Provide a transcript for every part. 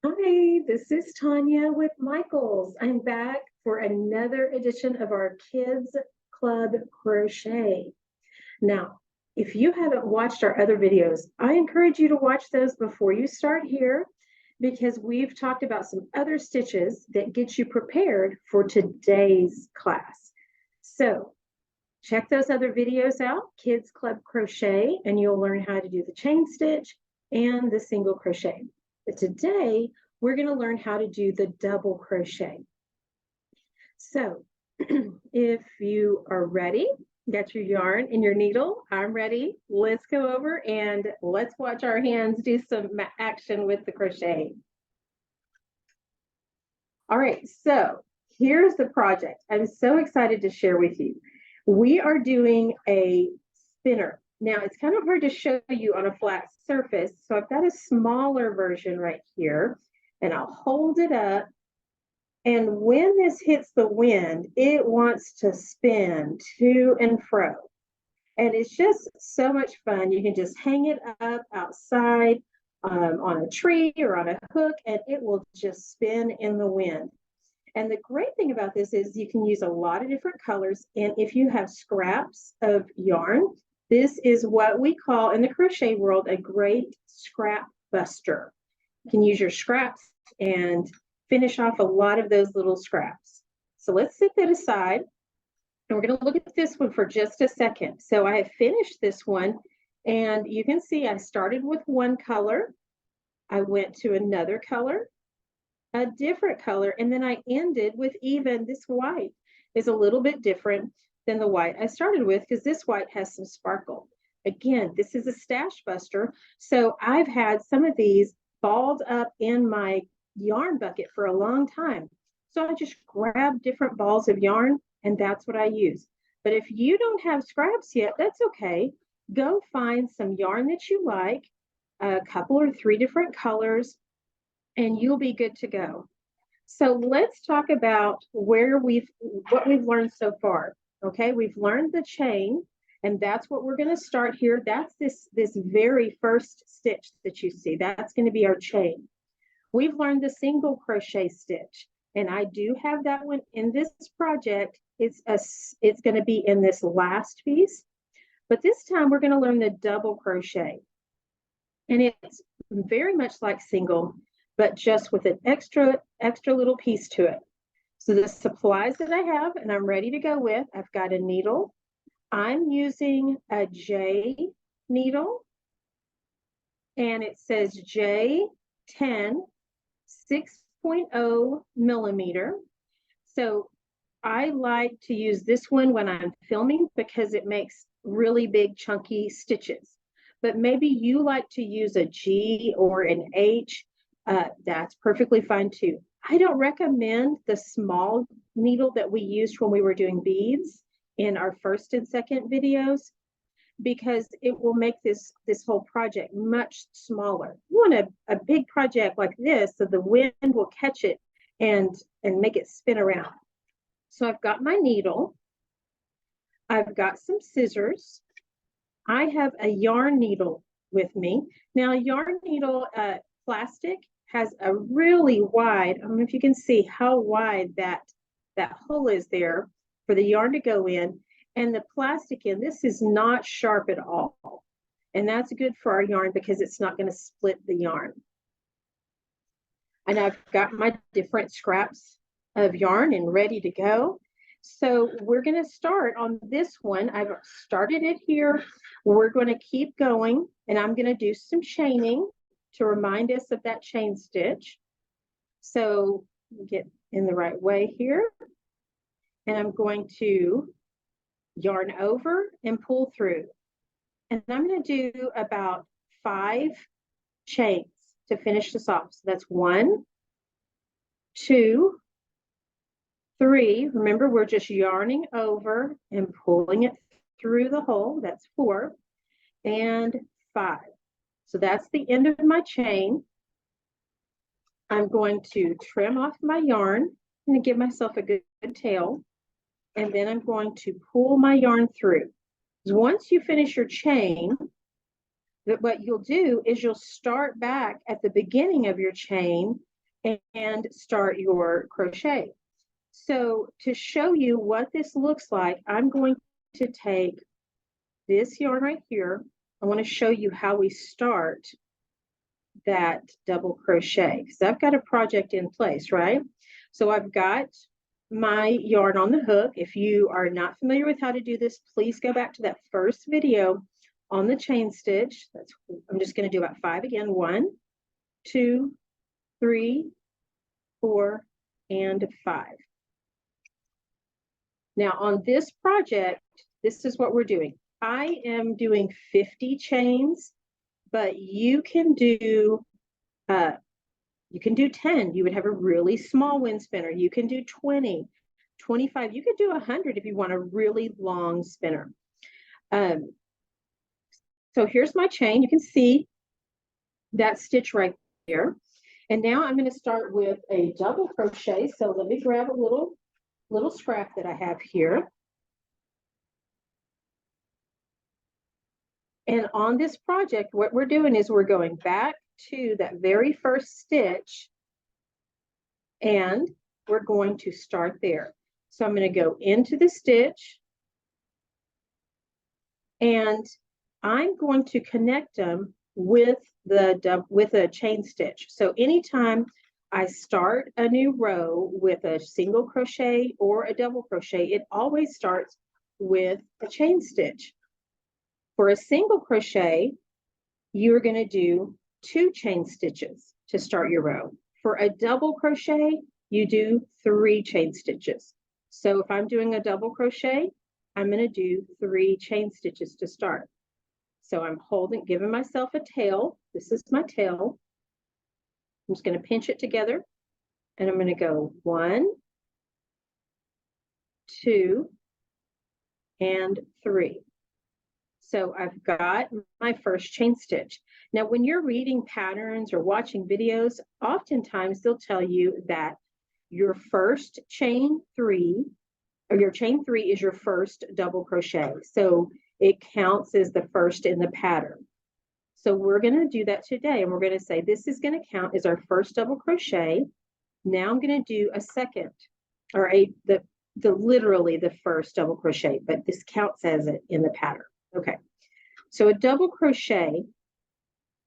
Hi, this is Tanya with Michaels. I'm back for another edition of our Kids Club Crochet. Now, if you haven't watched our other videos, I encourage you to watch those before you start here because we've talked about some other stitches that get you prepared for today's class. So check those other videos out, Kids Club Crochet, and you'll learn how to do the chain stitch and the single crochet. But today, we're going to learn how to do the double crochet. So if you are ready, got your yarn and your needle, I'm ready. Let's go over and let's watch our hands do some action with the crochet. All right, so here's the project. I'm so excited to share with you. We are doing a spinner. Now, it's kind of hard to show you on a flat surface, so I've got a smaller version right here, and I'll hold it up. And when this hits the wind, it wants to spin to and fro. And it's just so much fun. You can just hang it up outside on a tree or on a hook, and it will just spin in the wind. And the great thing about this is you can use a lot of different colors. And if you have scraps of yarn, this is what we call in the crochet world a great scrap buster. You can use your scraps and finish off a lot of those little scraps. So let's set that aside. And we're going to look at this one for just a second. So I have finished this one. And you can see I started with one color. I went to another color, a different color, and then I ended with even this white is a little bit different than the white I started with because this white has some sparkle. Again, this is a stash buster. So I've had some of these balled up in my yarn bucket for a long time. So I just grab different balls of yarn and that's what I use. But if you don't have scraps yet, that's okay. Go find some yarn that you like, a couple or three different colors, and you'll be good to go. So let's talk about what we've learned so far. Okay, we've learned the chain, and that's what we're going to start here. That's this very first stitch that you see. That's going to be our chain. We've learned the single crochet stitch, and I do have that one in this project. It's going to be in this last piece, but this time we're going to learn the double crochet, and it's very much like single, but just with an extra little piece to it. So the supplies that I have and I'm ready to go with, I've got a needle. I'm using a J needle, and it says J10 6.0 millimeter. So I like to use this one when I'm filming because it makes really big chunky stitches. But maybe you like to use a G or an H. That's perfectly fine too. I don't recommend the small needle that we used when we were doing beads in our first and second videos because it will make this whole project much smaller. You want a big project like this so the wind will catch it and make it spin around. So I've got my needle. I've got some scissors. I have a yarn needle with me. Now, a yarn needle plastic has a really wide, I don't know if you can see how wide that hole is there for the yarn to go in, and the plastic in this is not sharp at all. And that's good for our yarn because it's not going to split the yarn. And I've got my different scraps of yarn and ready to go. So we're going to start on this one. I've started it here. We're going to keep going, and I'm going to do some chaining to remind us of that chain stitch. So get in the right way here. And I'm going to yarn over and pull through. And I'm going to do about 5 chains to finish this off. So that's 1, 2, 3. Remember, we're just yarning over and pulling it through the hole. That's 4 and 5. So that's the end of my chain. I'm going to trim off my yarn and give myself a good tail. And then I'm going to pull my yarn through. Once you finish your chain, what you'll do is you'll start back at the beginning of your chain and start your crochet. So to show you what this looks like, I'm going to take this yarn right here. I want to show you how we start that double crochet because I've got a project in place, right? So I've got my yarn on the hook. If you are not familiar with how to do this, please go back to that first video on the chain stitch. I'm just going to do about 5 again. 1, 2, 3, 4, and 5. Now on this project, this is what we're doing. I am doing 50 chains, but you can do 10. You would have a really small wind spinner. You can do 20, 25. You could do 100 if you want a really long spinner. So here's my chain. You can see that stitch right there. And now I'm going to start with a double crochet. So let me grab a little scrap that I have here. And on this project, what we're doing is we're going back to that very first stitch and we're going to start there. So I'm going to go into the stitch and I'm going to connect them with a chain stitch. So anytime I start a new row with a single crochet or a double crochet, it always starts with a chain stitch. For a single crochet, you're going to do 2 chain stitches to start your row. For a double crochet, you do 3 chain stitches. So if I'm doing a double crochet, I'm going to do 3 chain stitches to start. So I'm giving myself a tail. This is my tail. I'm just going to pinch it together and I'm going to go 1, 2, and 3. So I've got my first chain stitch. Now, when you're reading patterns or watching videos, oftentimes they'll tell you that your first chain 3, or your chain 3 is your first double crochet. So it counts as the first in the pattern. So we're going to do that today. And we're going to say this is going to count as our first double crochet. Now I'm going to do a second, or literally the first double crochet, but this counts as it in the pattern. Okay, so a double crochet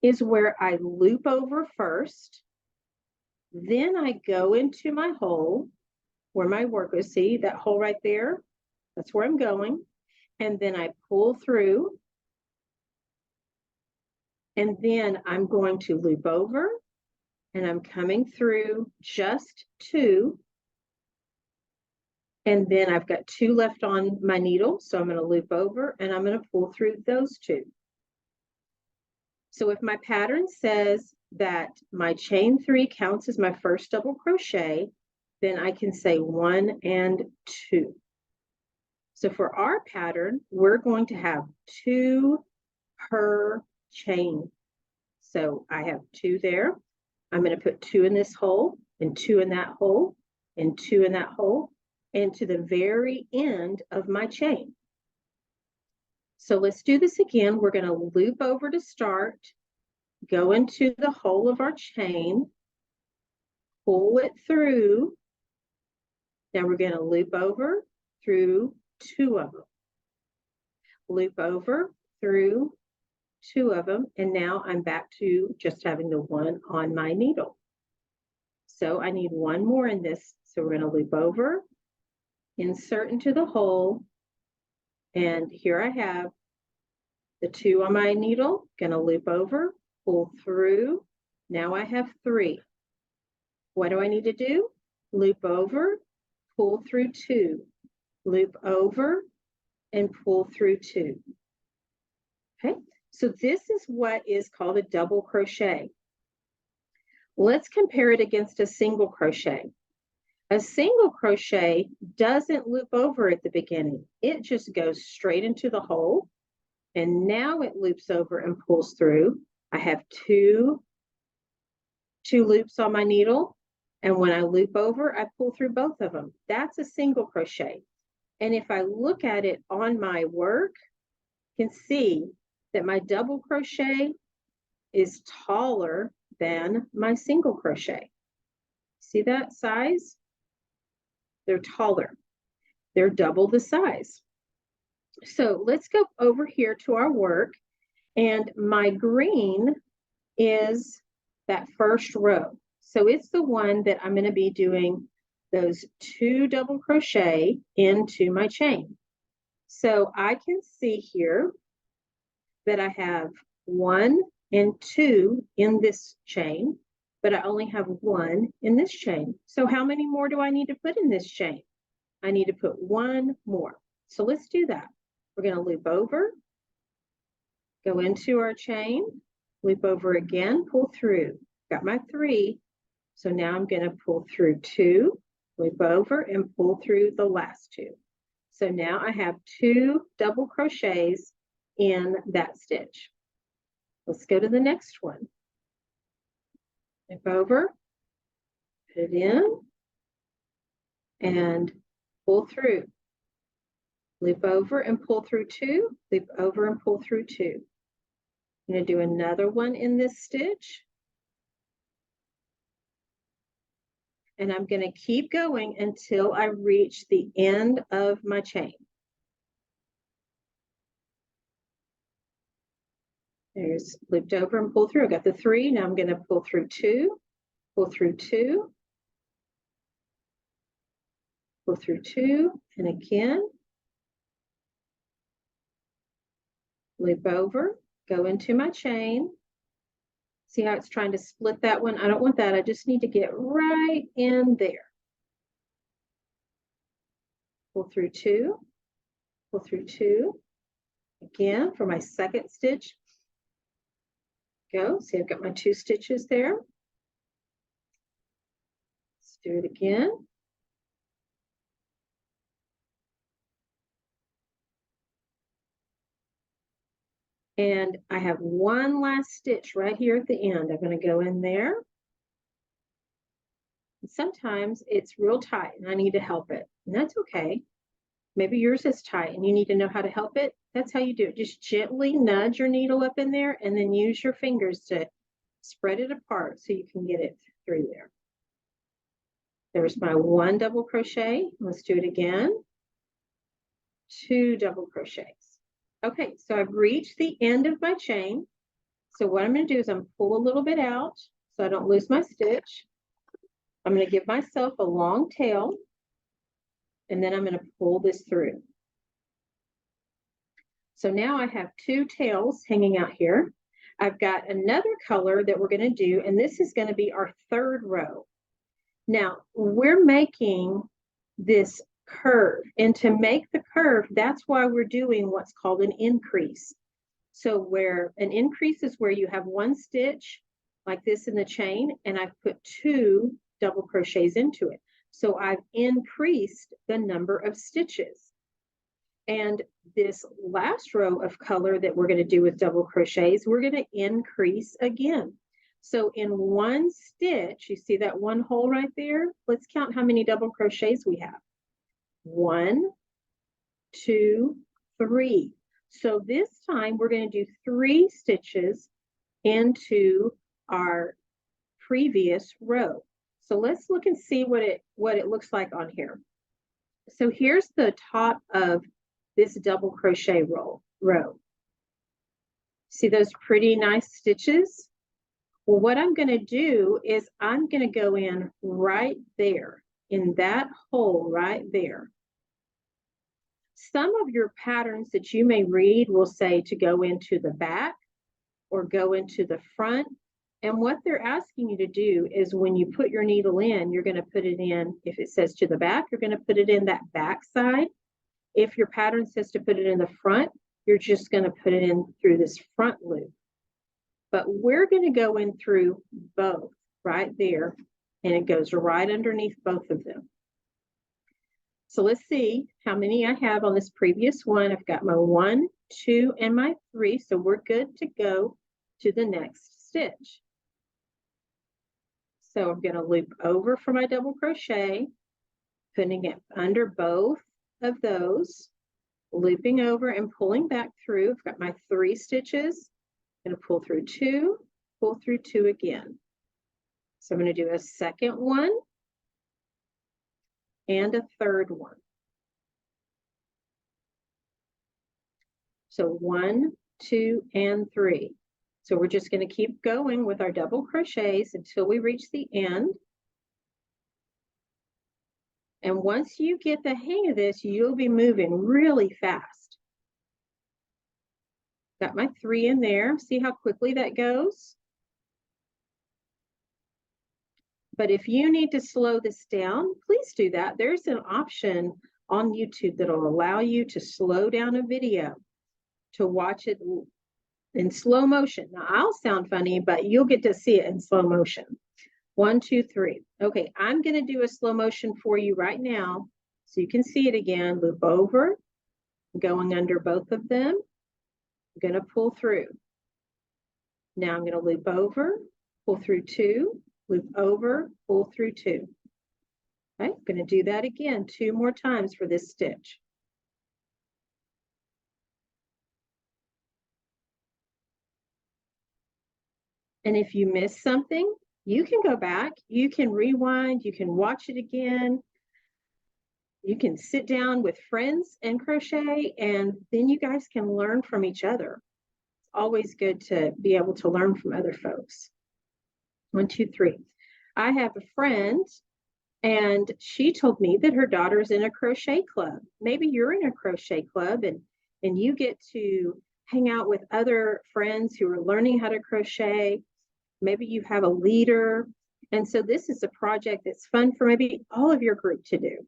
is where I loop over first, then I go into my hole where my work is. See that hole right there? That's where I'm going. And then I pull through, and then I'm going to loop over, and I'm coming through just 2. And then I've got 2 left on my needle, so I'm going to loop over and I'm going to pull through those 2. So if my pattern says that my chain 3 counts as my first double crochet, then I can say 1 and 2. So for our pattern, we're going to have 2 per chain. So I have 2 there. I'm going to put 2 in this hole, and 2 in that hole, and 2 in that hole, and to the very end of my chain. So let's do this again. We're going to loop over to start, go into the hole of our chain, pull it through. Now we're going to loop over through 2 of them. Loop over through 2 of them, and now I'm back to just having the 1 on my needle. So I need 1 more in this. So we're going to loop over, insert into the hole, and here I have the 2 on my needle, going to loop over, pull through. Now I have 3. What do I need to do? Loop over, pull through 2, loop over, and pull through 2. Okay, so this is what is called a double crochet. Let's compare it against a single crochet. A single crochet doesn't loop over at the beginning. It just goes straight into the hole, and now it loops over and pulls through. I have two loops on my needle, and when I loop over, I pull through both of them. That's a single crochet. And if I look at it on my work, you can see that my double crochet is taller than my single crochet. See that size? They're taller. They're double the size. So let's go over here to our work, and my green is that first row. So it's the one that I'm going to be doing those 2 double crochet into my chain. So I can see here that I have 1 and 2 in this chain, but I only have 1 in this chain. So how many more do I need to put in this chain? I need to put 1 more. So let's do that. We're going to loop over, go into our chain, loop over again, pull through. Got my 3. So now I'm going to pull through 2, loop over, and pull through the last 2. So now I have 2 double crochets in that stitch. Let's go to the next one. Loop over, put it in, and pull through. Loop over and pull through 2, loop over and pull through 2. I'm going to do another one in this stitch. And I'm going to keep going until I reach the end of my chain. There's looped over and pull through. I got the 3. Now I'm going to pull through 2, pull through 2, pull through 2, and again, loop over, go into my chain. See how it's trying to split that one? I don't want that. I just need to get right in there. Pull through 2, pull through 2. Again, for my second stitch, go. See, I've got my 2 stitches there. Let's do it again. And I have one last stitch right here at the end. I'm going to go in there. And sometimes it's real tight and I need to help it. And that's okay. Maybe yours is tight and you need to know how to help it. That's how you do it. Just gently nudge your needle up in there and then use your fingers to spread it apart so you can get it through there. There's my 1 double crochet. Let's do it again. 2 double crochets. Okay, so I've reached the end of my chain. So what I'm going to do is I'm pull a little bit out so I don't lose my stitch. I'm going to give myself a long tail, and then I'm going to pull this through. So now I have 2 tails hanging out here. I've got another color that we're going to do, and this is going to be our 3rd row. Now, we're making this curve, and to make the curve, that's why we're doing what's called an increase. So where an increase is where you have 1 stitch like this in the chain, and I've put 2 double crochets into it. So I've increased the number of stitches. And this last row of color that we're going to do with double crochets, we're going to increase again. So in 1 stitch, you see that 1 hole right there? Let's count how many double crochets we have. 1, 2, 3. So this time we're going to do 3 stitches into our previous row. So let's look and see what it looks like on here. So here's the top of this double crochet row. See those pretty nice stitches? Well, what I'm going to do is I'm going to go in right there, in that hole right there. Some of your patterns that you may read will say to go into the back or go into the front. And what they're asking you to do is when you put your needle in, you're going to put it in, if it says to the back, you're going to put it in that back side. If your pattern says to put it in the front, you're just going to put it in through this front loop. But we're going to go in through both right there, and it goes right underneath both of them. So let's see how many I have on this previous one. I've got my 1, 2, and my 3. So we're good to go to the next stitch. So I'm going to loop over for my double crochet, putting it under both of those, looping over and pulling back through. I've got my 3 stitches. I'm going to pull through 2, pull through 2 again. So I'm going to do a second one and a third one. So 1, 2, and 3. So we're just going to keep going with our double crochets until we reach the end. And once you get the hang of this, you'll be moving really fast. Got my 3 in there. See how quickly that goes? But if you need to slow this down, please do that. There's an option on YouTube that'll allow you to slow down a video to watch it in slow motion. Now, I'll sound funny, but you'll get to see it in slow motion. 1, 2, 3. Okay, I'm going to do a slow motion for you right now so you can see it again. Loop over, going under both of them. I'm going to pull through. Now I'm going to loop over, pull through 2, loop over, pull through 2. Okay, I'm going to do that again 2 more times for this stitch. And if you miss something, you can go back, you can rewind, you can watch it again. You can sit down with friends and crochet, and then you guys can learn from each other. It's always good to be able to learn from other folks. 1, 2, 3. I have a friend, and she told me that her daughter's in a crochet club. Maybe you're in a crochet club, and you get to hang out with other friends who are learning how to crochet. Maybe you have a leader. And so this is a project that's fun for maybe all of your group to do.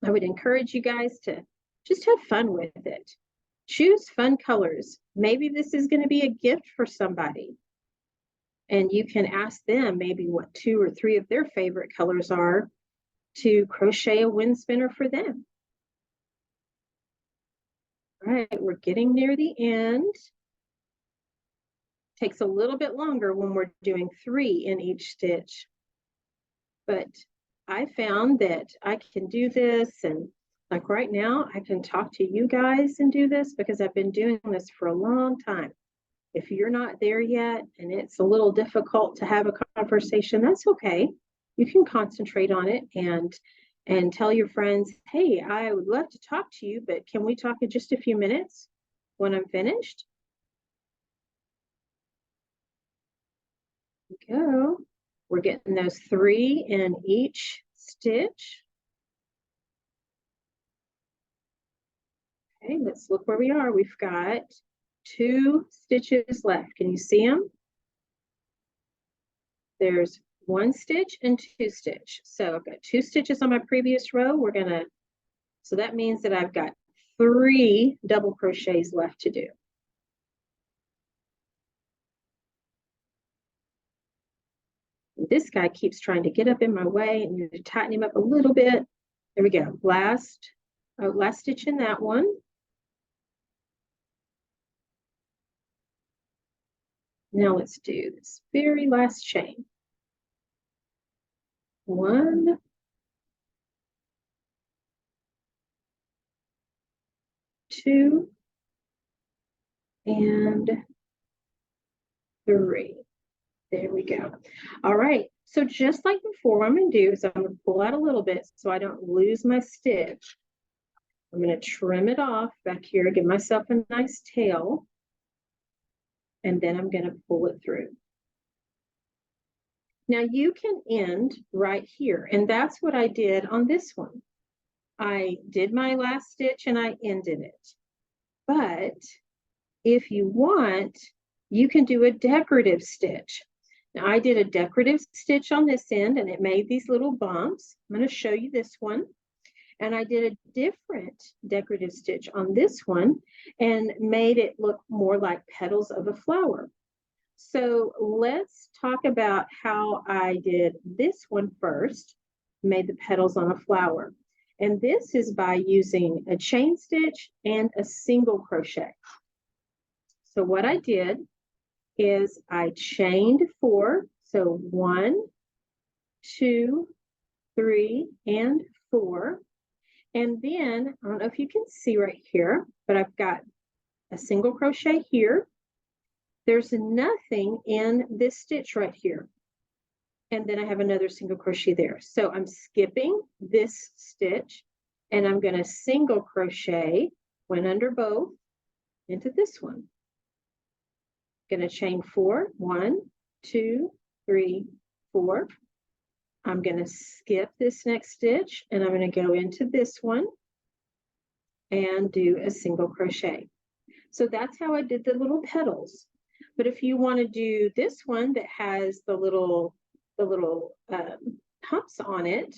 I would encourage you guys to just have fun with it. Choose fun colors. Maybe this is going to be a gift for somebody. And you can ask them maybe what 2 or 3 of their favorite colors are to crochet a wind spinner for them. All right, we're getting near the end. Takes a little bit longer when we're doing 3 in each stitch. But I found that I can do this, and like right now, I can talk to you guys and do this because I've been doing this for a long time. If you're not there yet and it's a little difficult to have a conversation, that's okay. You can concentrate on it and tell your friends, hey, I would love to talk to you, but can we talk in just a few minutes when I'm finished? Go. We're getting those 3 in each stitch. Okay, let's look where we are. We've got 2 stitches left. Can you see them? There's 1 stitch and 2 stitch. So I've got 2 stitches on my previous row. So that means that I've got 3 double crochets left to do. This guy keeps trying to get up in my way, and you need to tighten him up a little bit. There we go. Last stitch in that one. Now let's do this very last chain. 1, 2, and 3. There we go. All right. So just like before, what I'm going to do is I'm going to pull out a little bit so I don't lose my stitch. I'm going to trim it off back here, give myself a nice tail, and then I'm going to pull it through. Now you can end right here, and that's what I did on this one. I did my last stitch and I ended it. But if you want, you can do a decorative stitch. Now I did a decorative stitch on this end, and it made these little bumps. I'm going to show you this one. And I did a different decorative stitch on this one and made it look more like petals of a flower. So let's talk about how I did this one first, made the petals on a flower. And this is by using a chain stitch and a single crochet. So what I did is I chained 4. So 1, 2, 3, and 4. And then, I don't know if you can see right here, but I've got a single crochet here. There's nothing in this stitch right here. and then I have another single crochet there. So I'm skipping this stitch, and I'm going to single crochet one under both into this one. Going to chain 4, 1, 2, 3, 4. I'm going to skip this next stitch, and I'm going to go into this one and do a single crochet. So that's how I did the little petals. But if you want to do this one that has the little humps on it,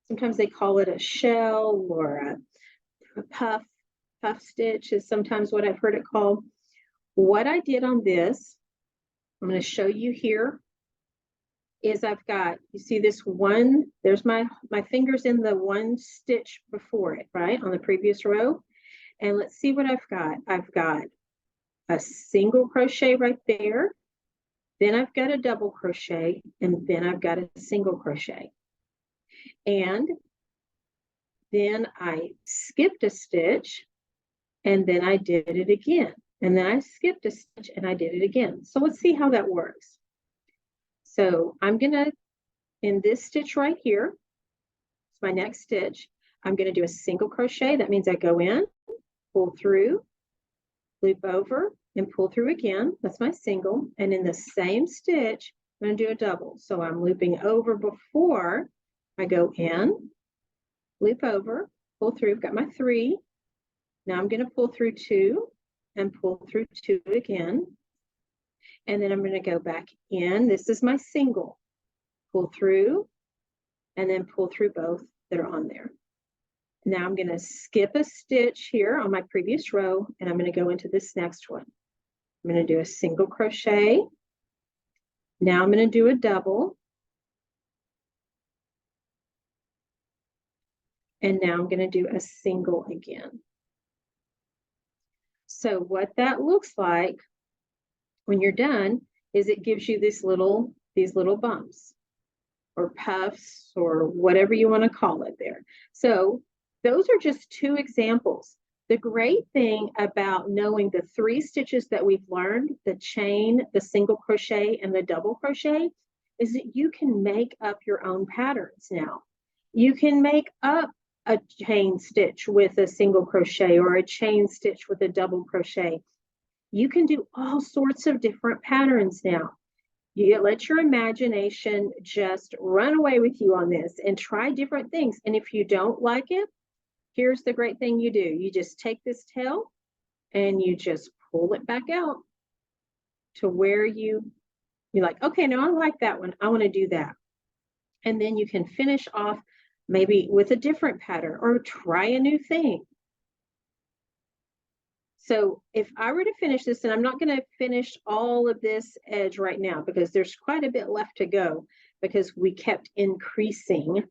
sometimes they call it a shell or a puff stitch is sometimes what I've heard it called. What I did on this, I'm going to show you here, is I've got, you see this one, there's my fingers in the one stitch before it, right, on the previous row. And let's see what I've got. I've got a single crochet right there. Then I've got a double crochet, and then I've got a single crochet. And then I skipped a stitch, and then I did it again. And then I skipped a stitch, and I did it again. So let's see how that works. So I'm going to, in this stitch right here, it's my next stitch, I'm going to do a single crochet. That means I go in, pull through, loop over, and pull through again. That's my single. And in the same stitch, I'm going to do a double. So I'm looping over before I go in, loop over, pull through, got my 3. Now I'm going to pull through 2 and pull through 2 again. And then I'm going to go back in. This is my single. Pull through, and then pull through both that are on there. Now I'm going to skip a stitch here on my previous row, and I'm going to go into this next one. I'm going to do a single crochet. Now I'm going to do a double. And now I'm going to do a single again. So what that looks like when you're done is it gives you these little bumps or puffs or whatever you want to call it there. So those are just 2 examples. The great thing about knowing the 3 stitches that we've learned, the chain, the single crochet, and the double crochet, is that you can make up your own patterns now. You can make up a chain stitch with a single crochet or a chain stitch with a double crochet. You can do all sorts of different patterns now. You let your imagination just run away with you on this and try different things. And if you don't like it, here's the great thing you do. You just take this tail and you just pull it back out to where you're like, okay, no, I like that one. I want to do that. And then you can finish off maybe with a different pattern or try a new thing. So if I were to finish this, and I'm not going to finish all of this edge right now because there's quite a bit left to go because we kept increasing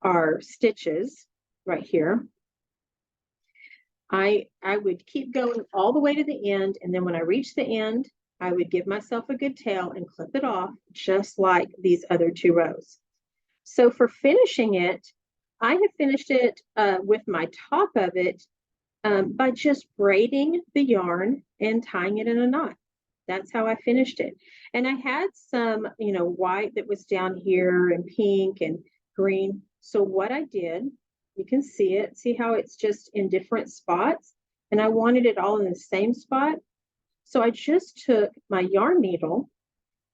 our stitches right here. I would keep going all the way to the end, and then when I reach the end, I would give myself a good tail and clip it off just like these other 2 rows. So for finishing it, I have finished it with my top of it by just braiding the yarn and tying it in a knot. That's how I finished it. And I had some, white that was down here and pink and green. So what I did, you can see it, see how it's just in different spots. And I wanted it all in the same spot. So I just took my yarn needle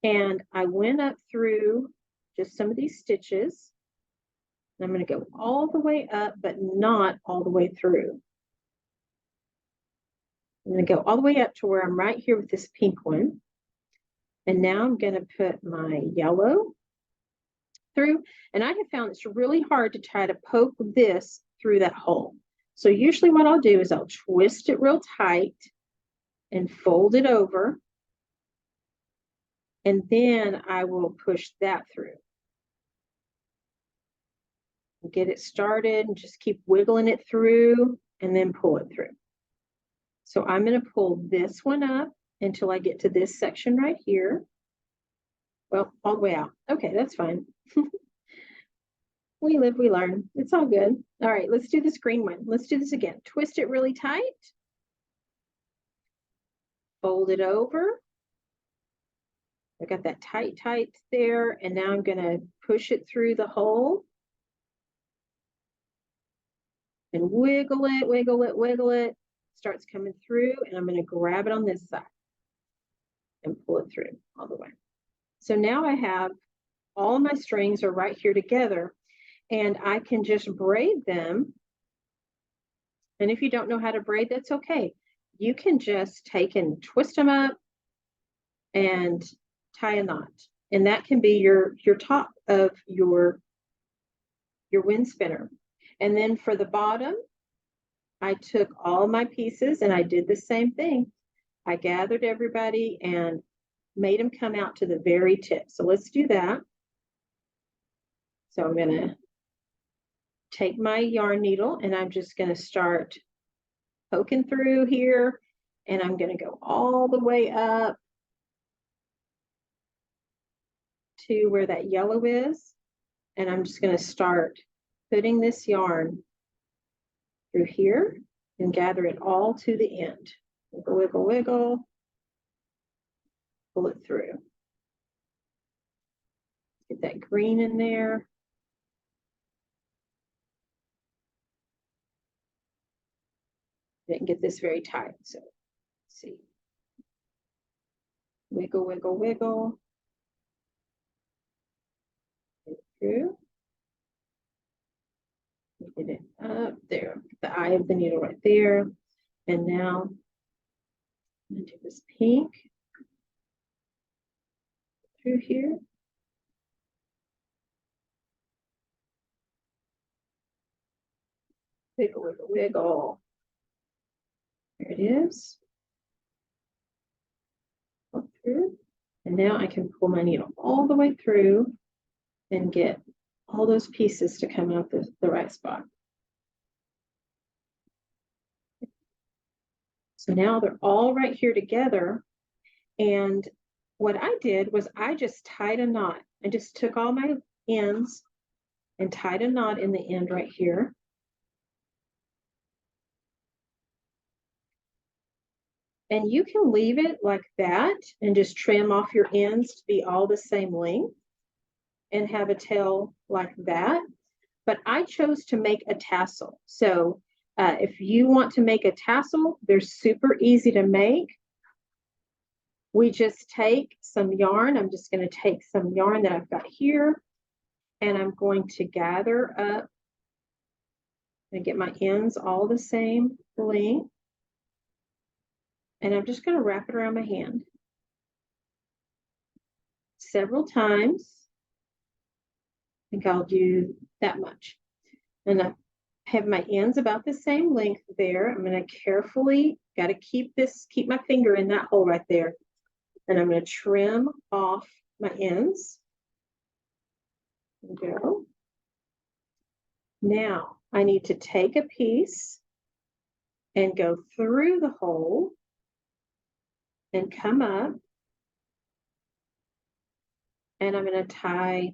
and I went up through just some of these stitches. And I'm going to go all the way up, but not all the way through. I'm going to go all the way up to where I'm right here with this pink one. And now I'm going to put my yellow through. And I have found it's really hard to try to poke this through that hole. So usually what I'll do is I'll twist it real tight and fold it over. And then I will push that through. Get it started and just keep wiggling it through and then pull it through. So I'm going to pull this one up until I get to this section right here. Well, all the way out. Okay, that's fine. We live, we learn. It's all good. All right, let's do this green one. Let's do this again. Twist it really tight. Fold it over. I got that tight there, and now I'm going to push it through the hole and wiggle it, wiggle it, wiggle it. Starts coming through, and I'm going to grab it on this side and pull it through all the way. So now I have all of my strings are right here together, and I can just braid them. And if you don't know how to braid, that's okay. You can just take and twist them up and tie a knot. And that can be your top of your wind spinner. And then for the bottom, I took all my pieces and I did the same thing. I gathered everybody and made them come out to the very tip. So let's do that. So I'm going to take my yarn needle and I'm just going to start poking through here, and I'm going to go all the way up to where that yellow is, and I'm just going to start putting this yarn through here and gather it all to the end. Wiggle, wiggle, wiggle, pull it through. Get that green in there. Didn't get this very tight, so let's see. Wiggle, wiggle, wiggle. Get it through. Get it up there. The eye of the needle right there. And now I'm going to do this pink through here. Wiggle, wiggle, wiggle. There it is. Up through. And now I can pull my needle all the way through and get all those pieces to come out the right spot. So now they're all right here together. And what I did was I just tied a knot. I just took all my ends and tied a knot in the end right here. And you can leave it like that and just trim off your ends to be all the same length and have a tail like that. But I chose to make a tassel. So if you want to make a tassel, they're super easy to make. We just take some yarn. I'm just going to take some yarn that I've got here, and I'm going to gather up and get my ends all the same length. And I'm just going to wrap it around my hand several times. I think I'll do that much. And I have my ends about the same length there. I'm going to carefully, got to keep my finger in that hole right there. And I'm going to trim off my ends. There we go. Now I need to take a piece and go through the hole and come up. And I'm going to tie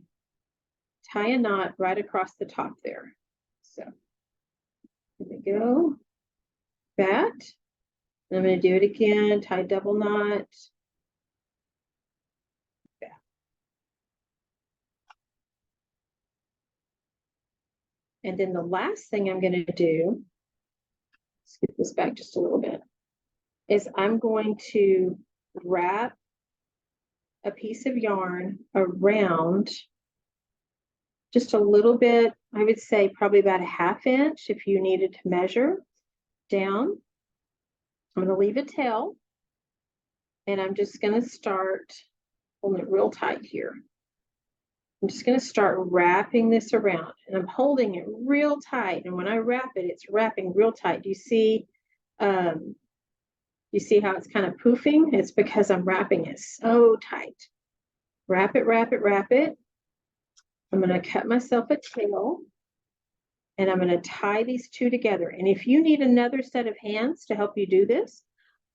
a knot right across the top there. So there we go. That. And I'm going to do it again, tie a double knot. That. And then the last thing I'm going to do, let's get this back just a little bit, is I'm going to wrap a piece of yarn around just a little bit. I would say probably about a 1/2 inch if you needed to measure down. I'm going to leave a tail, and I'm just going to start holding it real tight here. I'm just going to start wrapping this around, and I'm holding it real tight. And when I wrap it, it's wrapping real tight. Do you see? You see how it's kind of poofing? It's because I'm wrapping it so tight. Wrap it, wrap it, wrap it. I'm going to cut myself a tail, and I'm going to tie these two together. And if you need another set of hands to help you do this,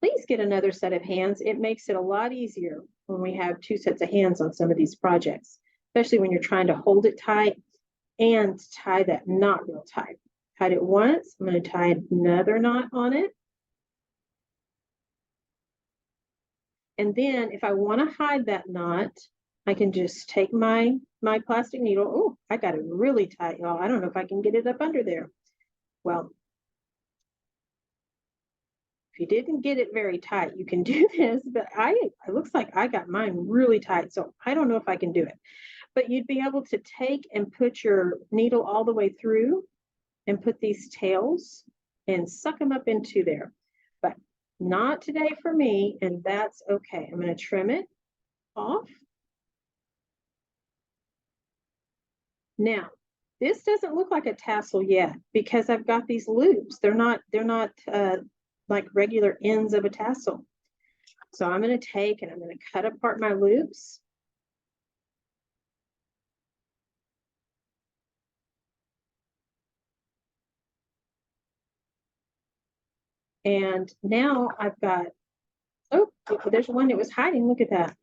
please get another set of hands. It makes it a lot easier when we have 2 sets of hands on some of these projects, especially when you're trying to hold it tight and tie that knot real tight. Tied it once, I'm going to tie another knot on it. And then if I want to hide that knot, I can just take my plastic needle. Oh, I got it really tight, y'all. I don't know if I can get it up under there. Well, if you didn't get it very tight, you can do this, but it looks like I got mine really tight, so I don't know if I can do it. But you'd be able to take and put your needle all the way through and put these tails and suck them up into there. But not today for me, and that's okay. I'm going to trim it off. Now, this doesn't look like a tassel yet because I've got these loops. They're not like regular ends of a tassel. So I'm going to take and I'm going to cut apart my loops. And now I've got, oh, there's one that was hiding. Look at that.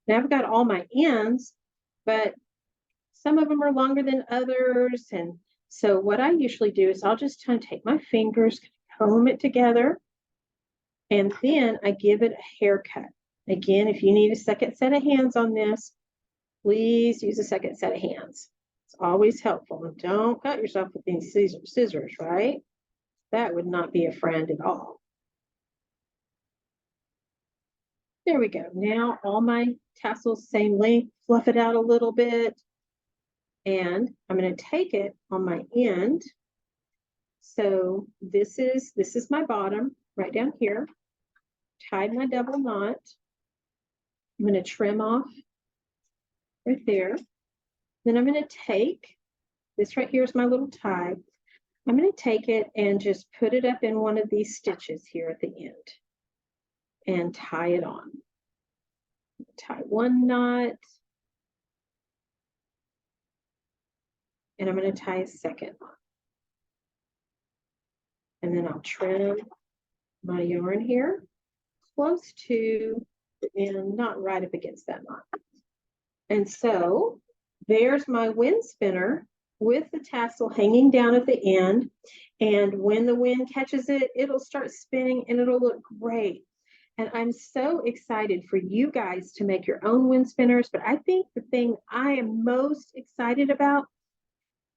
Now I've got all my ends, but some of them are longer than others. And so what I usually do is I'll just kind of take my fingers, comb it together, and then I give it a haircut. Again, if you need a second set of hands on this, please use a second set of hands. It's always helpful. And don't cut yourself with these scissors, right? That would not be a friend at all. There we go. Now all my tassels same length, fluff it out a little bit. And I'm going to take it on my end. So this is my bottom right down here. Tied my double knot. I'm going to trim off right there. Then I'm going to take this right here is my little tie. I'm going to take it and just put it up in one of these stitches here at the end and tie it on. Tie one knot. And I'm going to tie a second knot. And then I'll trim my yarn here close to the end, not right up against that knot. And so there's my wind spinner with the tassel hanging down at the end. And when the wind catches it, it'll start spinning and it'll look great. And I'm so excited for you guys to make your own wind spinners. But I think the thing I am most excited about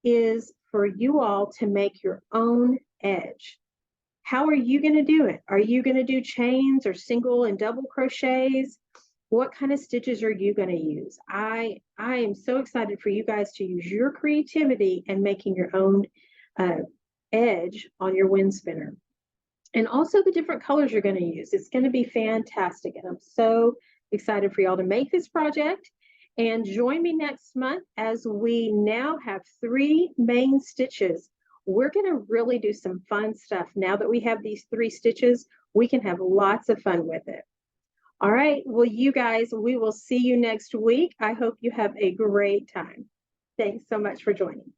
is for you all to make your own edge. How are you going to do it? Are you going to do chains or single and double crochets? What kind of stitches are you going to use? I am so excited for you guys to use your creativity and making your own edge on your wind spinner. And also the different colors you're going to use. It's going to be fantastic. And I'm so excited for y'all to make this project. And join me next month as we now have 3 main stitches. We're going to really do some fun stuff. Now that we have these 3 stitches, we can have lots of fun with it. All right. Well, you guys, we will see you next week. I hope you have a great time. Thanks so much for joining.